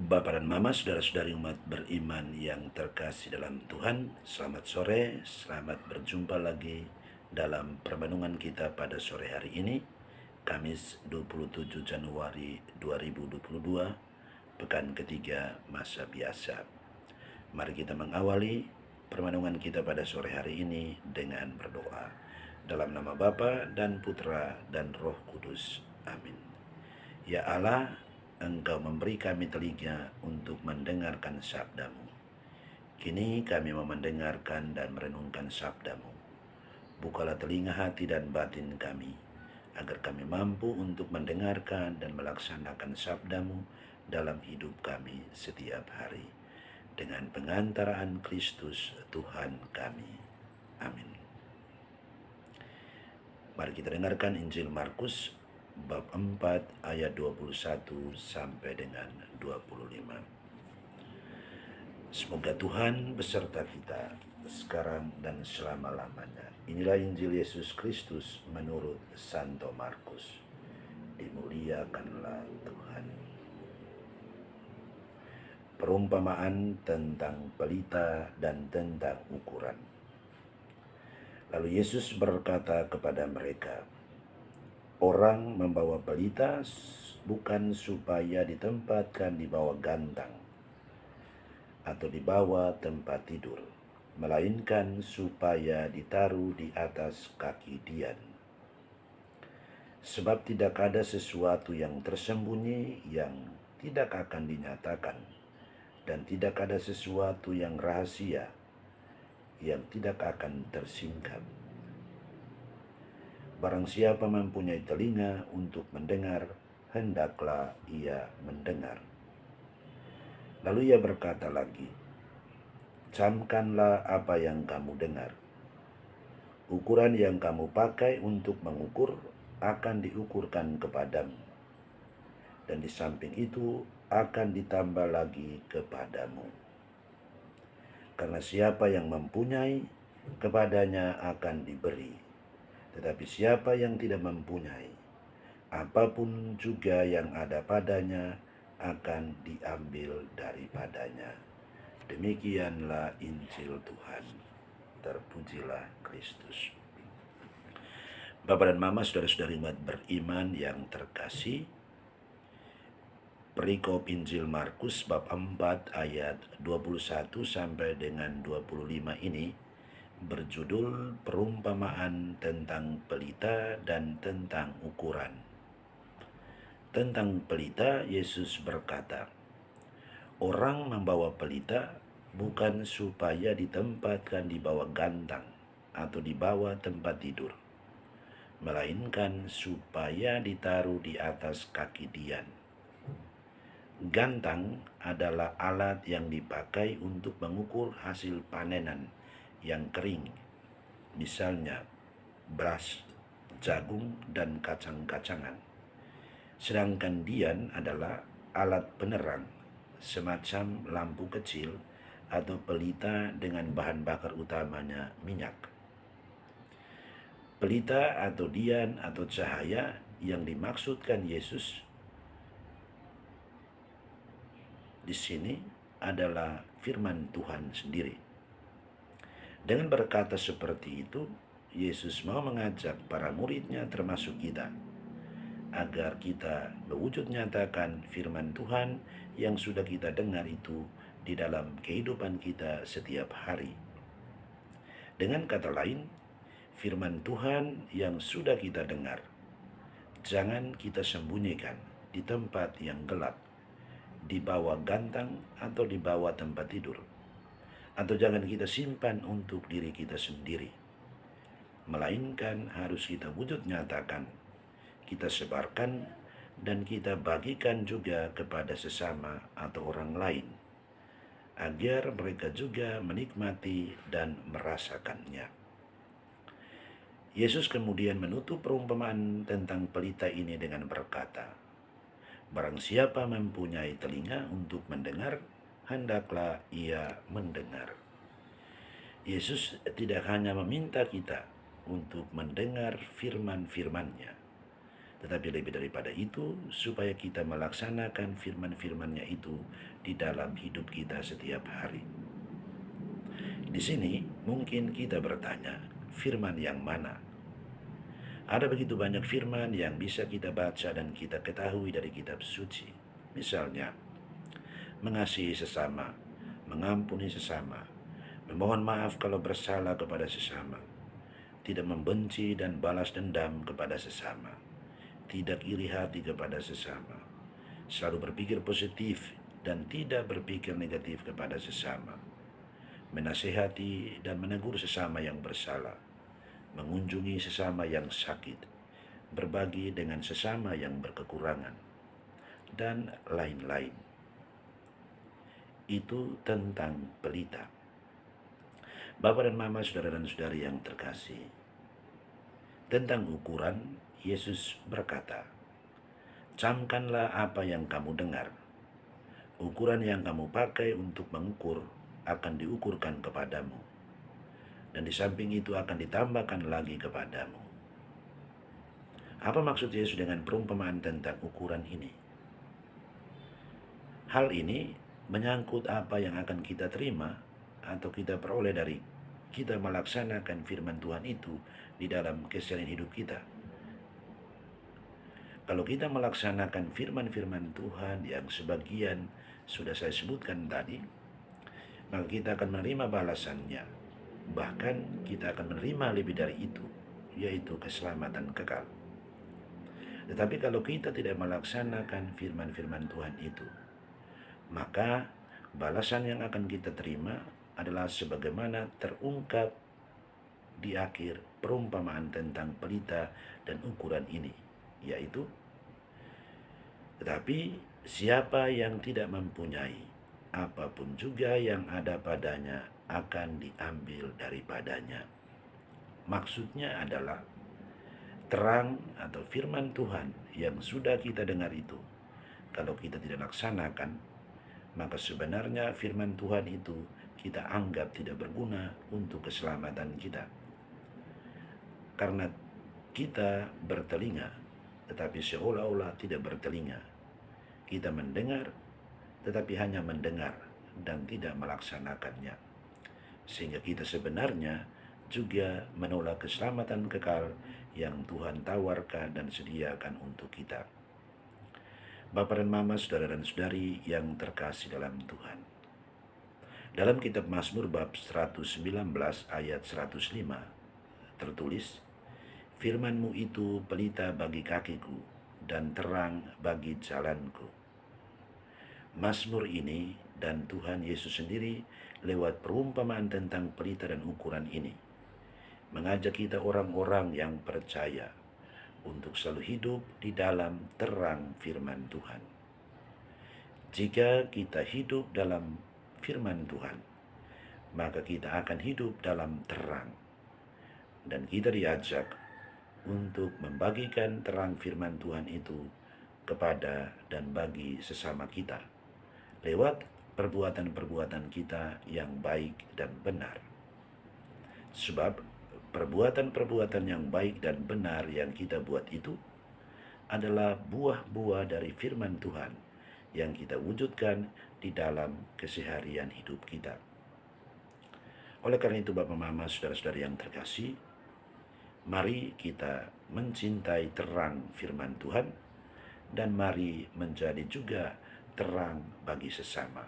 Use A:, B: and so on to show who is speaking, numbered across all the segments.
A: Bapak dan Mama, saudara-saudari umat beriman yang terkasih dalam Tuhan, selamat sore, selamat berjumpa lagi dalam permenungan kita pada sore hari ini, Kamis 27 Januari 2022, pekan ketiga masa biasa. Mari kita mengawali permenungan kita pada sore hari ini dengan berdoa. Dalam nama Bapa dan Putra dan Roh Kudus. Amin. Ya Allah, Engkau memberi kami telinga untuk mendengarkan sabda-Mu. Kini kami mau mendengarkan dan merenungkan sabda-Mu. Bukalah telinga hati dan batin kami, agar kami mampu untuk mendengarkan dan melaksanakan sabda-Mu dalam hidup kami setiap hari. Dengan pengantaraan Kristus Tuhan kami. Amin. Mari kita dengarkan Injil Markus bab 4 ayat 21 sampai dengan 25. Semoga Tuhan beserta kita sekarang dan selama-lamanya. Inilah Injil Yesus Kristus menurut Santo Markus. Dimuliakanlah Tuhan. Perumpamaan tentang pelita dan tentang ukuran. Lalu Yesus berkata kepada mereka, orang membawa pelita bukan supaya ditempatkan di bawah gantang atau di bawah tempat tidur, melainkan supaya ditaruh di atas kaki dian. Sebab tidak ada sesuatu yang tersembunyi yang tidak akan dinyatakan, dan tidak ada sesuatu yang rahasia yang tidak akan tersingkap. Barang siapa mempunyai telinga untuk mendengar, hendaklah ia mendengar. Lalu ia berkata lagi, camkanlah apa yang kamu dengar. Ukuran yang kamu pakai untuk mengukur akan diukurkan kepadamu, dan di samping itu akan ditambah lagi kepadamu. Karena siapa yang mempunyai, kepadanya akan diberi. Tetapi siapa yang tidak mempunyai, apapun juga yang ada padanya akan diambil daripadanya. Demikianlah Injil Tuhan. Terpujilah Kristus. Bapak dan Mama, saudara-saudari umat beriman yang terkasih, perikop Injil Markus bab 4 ayat 21 sampai dengan 25 ini berjudul perumpamaan tentang pelita dan tentang ukuran. Tentang pelita, Yesus berkata, orang membawa pelita bukan supaya ditempatkan di bawah gantang atau di bawah tempat tidur, melainkan supaya ditaruh di atas kaki dian. Gantang adalah alat yang dipakai untuk mengukur hasil panenan yang kering, misalnya beras, jagung, dan kacang-kacangan. Sedangkan dian adalah alat penerang, semacam lampu kecil atau pelita dengan bahan bakar utamanya minyak. Pelita atau dian atau cahaya yang dimaksudkan Yesus di sini adalah firman Tuhan sendiri. Dengan berkata seperti itu, Yesus mau mengajak para muridnya termasuk kita, agar kita mewujud nyatakan firman Tuhan yang sudah kita dengar itu di dalam kehidupan kita setiap hari. Dengan kata lain, firman Tuhan yang sudah kita dengar, jangan kita sembunyikan di tempat yang gelap, di bawah gantang atau di bawah tempat tidur, atau jangan kita simpan untuk diri kita sendiri, melainkan harus kita wujud nyatakan, kita sebarkan, dan kita bagikan juga kepada sesama atau orang lain, agar mereka juga menikmati dan merasakannya. Yesus kemudian menutup perumpamaan tentang pelita ini dengan berkata, barang siapa mempunyai telinga untuk mendengar, hendaklah ia mendengar. Yesus tidak hanya meminta kita untuk mendengar firman-firman-Nya, Tetapi lebih daripada itu, supaya kita melaksanakan firman-firman-Nya itu di dalam hidup kita setiap hari. Di sini mungkin kita bertanya, firman yang mana? Ada begitu banyak firman yang bisa kita baca dan kita ketahui dari kitab suci. Misalnya, mengasihi sesama, mengampuni sesama, memohon maaf kalau bersalah kepada sesama, tidak membenci dan balas dendam kepada sesama, tidak iri hati kepada sesama, selalu berpikir positif dan tidak berpikir negatif kepada sesama, menasehati dan menegur sesama yang bersalah, mengunjungi sesama yang sakit, berbagi dengan sesama yang berkekurangan, dan lain-lain. Itu tentang pelita. Bapak dan Mama, saudara dan saudari yang terkasih, tentang ukuran, Yesus berkata, "Camkanlah apa yang kamu dengar. Ukuran yang kamu pakai untuk mengukur akan diukurkan kepadamu, dan di samping itu akan ditambahkan lagi kepadamu." Apa maksud Yesus dengan perumpamaan tentang ukuran ini? Hal ini menyangkut apa yang akan kita terima atau kita peroleh dari kita melaksanakan firman Tuhan itu di dalam keseharian hidup kita. Kalau kita melaksanakan firman-firman Tuhan yang sebagian sudah saya sebutkan tadi, maka kita akan menerima balasannya. Bahkan kita akan menerima lebih dari itu, yaitu keselamatan kekal. Tetapi kalau kita tidak melaksanakan firman-firman Tuhan itu, maka balasan yang akan kita terima adalah sebagaimana terungkap di akhir perumpamaan tentang pelita dan ukuran ini, yaitu, "Tetapi siapa yang tidak mempunyai, apapun juga yang ada padanya akan diambil daripadanya." Maksudnya adalah terang atau firman Tuhan yang sudah kita dengar itu, kalau kita tidak laksanakan, maka sebenarnya firman Tuhan itu kita anggap tidak berguna untuk keselamatan kita. Karena kita bertelinga, tetapi seolah-olah tidak bertelinga. Kita mendengar, tetapi hanya mendengar dan tidak melaksanakannya. Sehingga kita sebenarnya juga menolak keselamatan kekal yang Tuhan tawarkan dan sediakan untuk kita. Bapak dan Mama, saudara dan saudari yang terkasih dalam Tuhan. Dalam kitab Mazmur bab 119 ayat 105 tertulis, "Firman-Mu itu pelita bagi kakiku dan terang bagi jalanku." Mazmur ini dan Tuhan Yesus sendiri lewat perumpamaan tentang pelita dan ukuran ini mengajak kita orang-orang yang percaya untuk selalu hidup di dalam terang firman Tuhan. Jika kita hidup dalam firman Tuhan, maka kita akan hidup dalam terang. Dan kita diajak untuk membagikan terang firman Tuhan itu kepada dan bagi sesama kita lewat perbuatan-perbuatan kita yang baik dan benar. Sebab perbuatan-perbuatan yang baik dan benar yang kita buat itu adalah buah-buah dari firman Tuhan yang kita wujudkan di dalam keseharian hidup kita. Oleh karena itu, Bapak, Mama, saudara-saudari yang terkasih, mari kita mencintai terang firman Tuhan dan mari menjadi juga terang bagi sesama.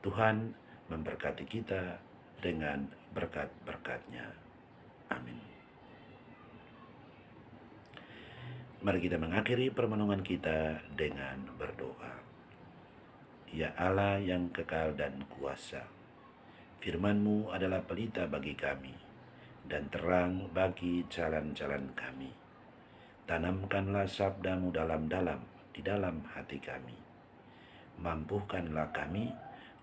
A: Tuhan memberkati kita dengan berkat-berkat-Nya. Amin. Mari kita mengakhiri permenungan kita dengan berdoa. Ya Allah yang kekal dan kuasa, firman-Mu adalah pelita bagi kami dan terang bagi jalan-jalan kami. Tanamkanlah sabda-Mu dalam-dalam di dalam hati kami. Mampukanlah kami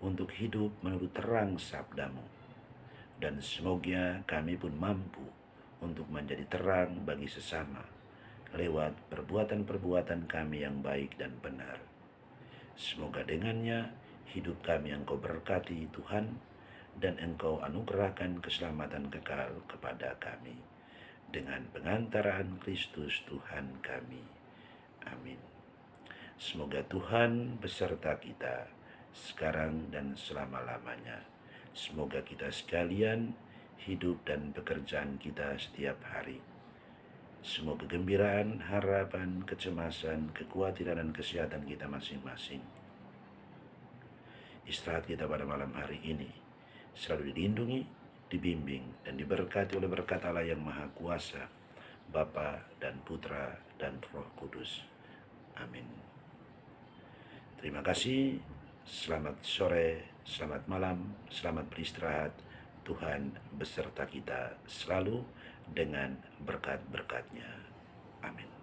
A: untuk hidup menurut terang sabda-Mu. Dan semoga kami pun mampu untuk menjadi terang bagi sesama lewat perbuatan-perbuatan kami yang baik dan benar. Semoga dengannya hidup kami Engkau berkati Tuhan, dan Engkau anugerahkan keselamatan kekal kepada kami. dengan pengantaran Kristus Tuhan kami. Amin. Semoga Tuhan beserta kita sekarang dan selama-lamanya. Semoga kita sekalian, hidup dan pekerjaan kita setiap hari, semua kegembiraan, harapan, kecemasan, kekhawatiran, dan kesehatan kita masing-masing, istirahat kita pada malam hari ini selalu dilindungi, dibimbing, dan diberkati oleh berkat Allah yang Maha Kuasa, Bapa dan Putra dan Roh Kudus. Amin. Terima kasih. Selamat sore, selamat malam, selamat beristirahat. Tuhan beserta kita selalu dengan berkat-berkat-Nya. Amin.